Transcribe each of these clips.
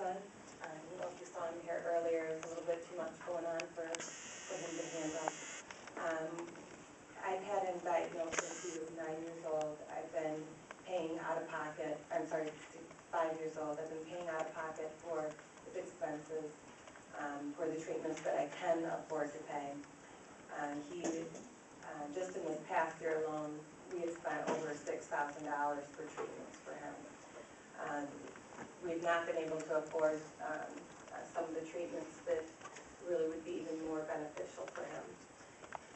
son. I don't know if you saw him here earlier. There's a little bit too much going on for him to handle. I've had him diagnosed since he was 9 years old. I've been paying out of pocket, 5 years old. I've been paying out of pocket for his expenses, for the treatments that I can afford to pay. Just in this past year alone, we have spent over $6,000 for treatments for him. We've not been able to afford some of the treatments that really would be even more beneficial for him.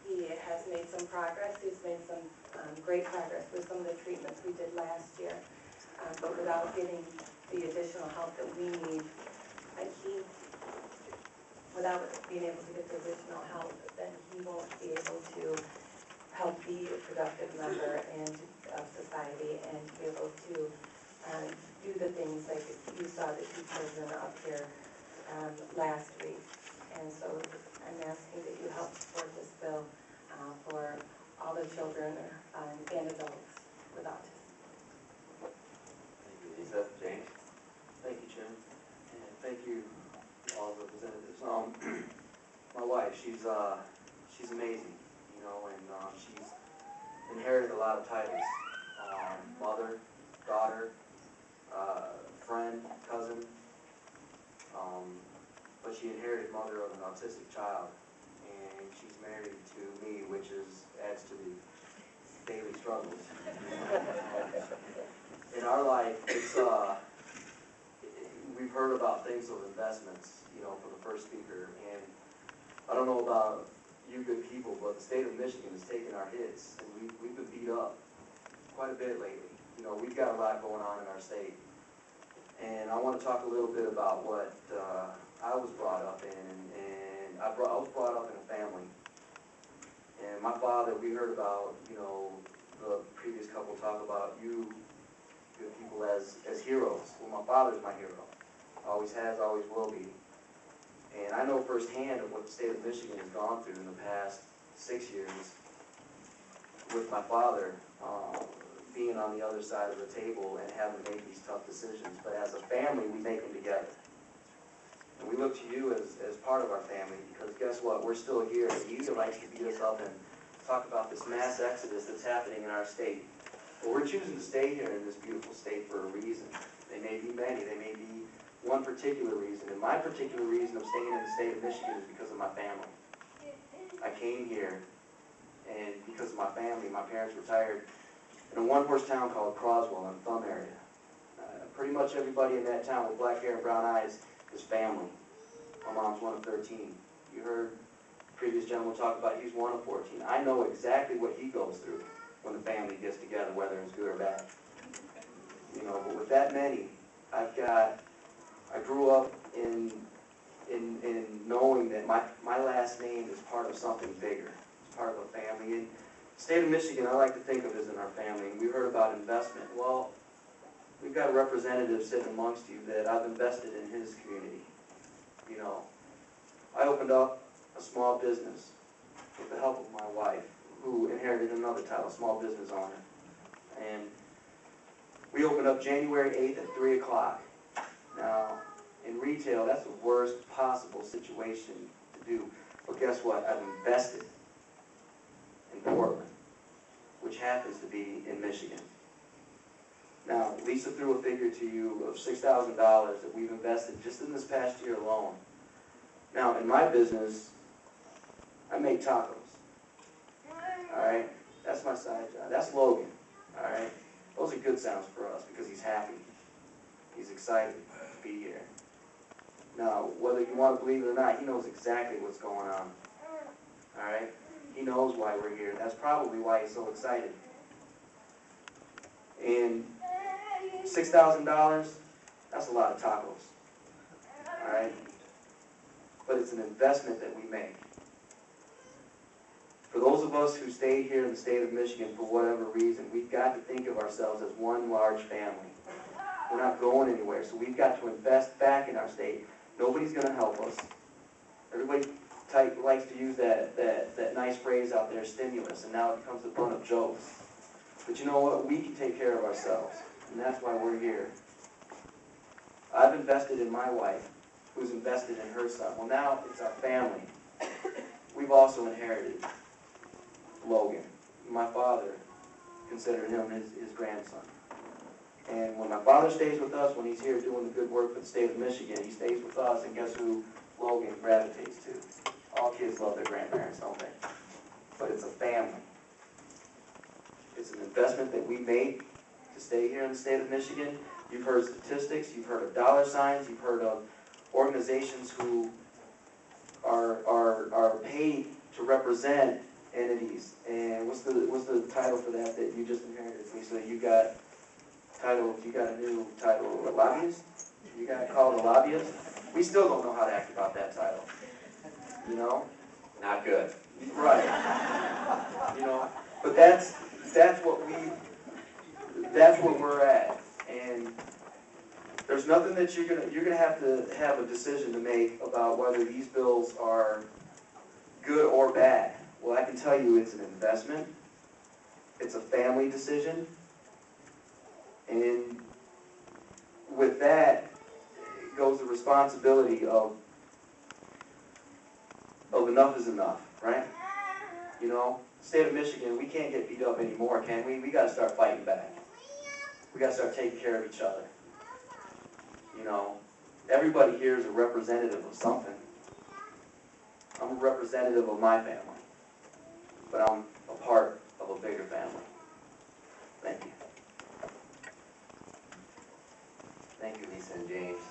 He has made some progress. He's made some great progress with some of the treatments we did last year, but without getting the additional help that we need, without being able to get the additional help, then he won't be able to help be a productive member of society and be able to do the things like you saw the 2 children up here last week. And so I'm asking that you help support this bill for all the children and adults with autism. Thank you, Lisa. James? Thank you, Jim. And thank you, all the representatives. My wife, she's amazing, you know, and she's inherited a lot of titles. Mother, daughter, friend, cousin. But she inherited mother of an autistic child, and she's married to me, which adds to the daily struggles. In our life, we've heard about things of investments, you know, from the first speaker, and I don't know about you good people, but the state of Michigan has taken our hits, and we've been beat up quite a bit lately. You know, we've got a lot going on in our state, and I want to talk a little bit about what I was brought up in, and I was brought up in a family, and my father, we heard about, you know, the previous couple talk about you good people as heroes. Well, my father's my hero. Always has, always will be. And I know firsthand of what the state of Michigan has gone through in the past 6 years with my father being on the other side of the table and having to make these tough decisions. But as a family, we make them together. And we look to you as part of our family, because guess what? We're still here. The media likes to beat us up and talk about this mass exodus that's happening in our state. But we're choosing to stay here in this beautiful state for a reason. They may be many. They may be one particular reason. And my particular reason of staying in the state of Michigan is because of my family. I came here, and because of my family, my parents retired in a one-horse town called Croswell in the Thumb area. Pretty much everybody in that town with black hair and brown eyes is family. My mom's one of 13. You heard the previous gentleman talk about he's one of 14. I know exactly what he goes through when the family gets together, whether it's good or bad. You know, but with that many, I grew up in knowing that my last name is part of something bigger. It's part of a family. And the state of Michigan, I like to think of as in our family. And we heard about investment. Well, we've got a representative sitting amongst you that I've invested in his community. You know, I opened up a small business with the help of my wife, who inherited another title, small business owner. And we opened up January 8th at 3 o'clock. Now, in retail, that's the worst possible situation to do. But guess what? I've invested in Portland, which happens to be in Michigan. Now, Lisa threw a figure to you of $6,000 that we've invested just in this past year alone. Now, in my business, I make tacos. All right? That's my side job. That's Logan. All right? Those are good sounds for us because he's happy. He's excited to be here. Now, whether you want to believe it or not, he knows exactly what's going on. All right? He knows why we're here. That's probably why he's so excited. And $6,000, that's a lot of tacos. All right? But it's an investment that we make. For those of us who stayed here in the state of Michigan for whatever reason, we've got to think of ourselves as one large family. We're not going anywhere, so we've got to invest back in our state. Nobody's going to help us. Everybody likes to use that nice phrase out there, stimulus, and now it becomes the butt of jokes. But you know what? We can take care of ourselves, and that's why we're here. I've invested in my wife, who's invested in her son. Well, now it's our family. We've also inherited Logan. My father considered him his grandson. And when my father stays with us, when he's here doing the good work for the state of Michigan, he stays with us, and guess who Logan gravitates to? All kids love their grandparents, don't they? But it's a family. It's an investment that we make to stay here in the state of Michigan. You've heard statistics, you've heard of dollar signs, you've heard of organizations who are paid to represent entities. And what's the title for that you just inherited? So you got a new title, a lobbyist? You got called a lobbyist? We still don't know how to act about that title. You know? Not good. Right. You know, but that's what we're at. And there's nothing that you're gonna have to have a decision to make about whether these bills are good or bad. Well, I can tell you it's an investment. It's a family decision. And with that goes the responsibility of enough is enough, right? You know, state of Michigan, we can't get beat up anymore, can we? We gotta start fighting back. We gotta start taking care of each other. You know, everybody here is a representative of something. I'm a representative of my family, but I'm a part of a bigger family. Thank you. Thank you, Lisa and James.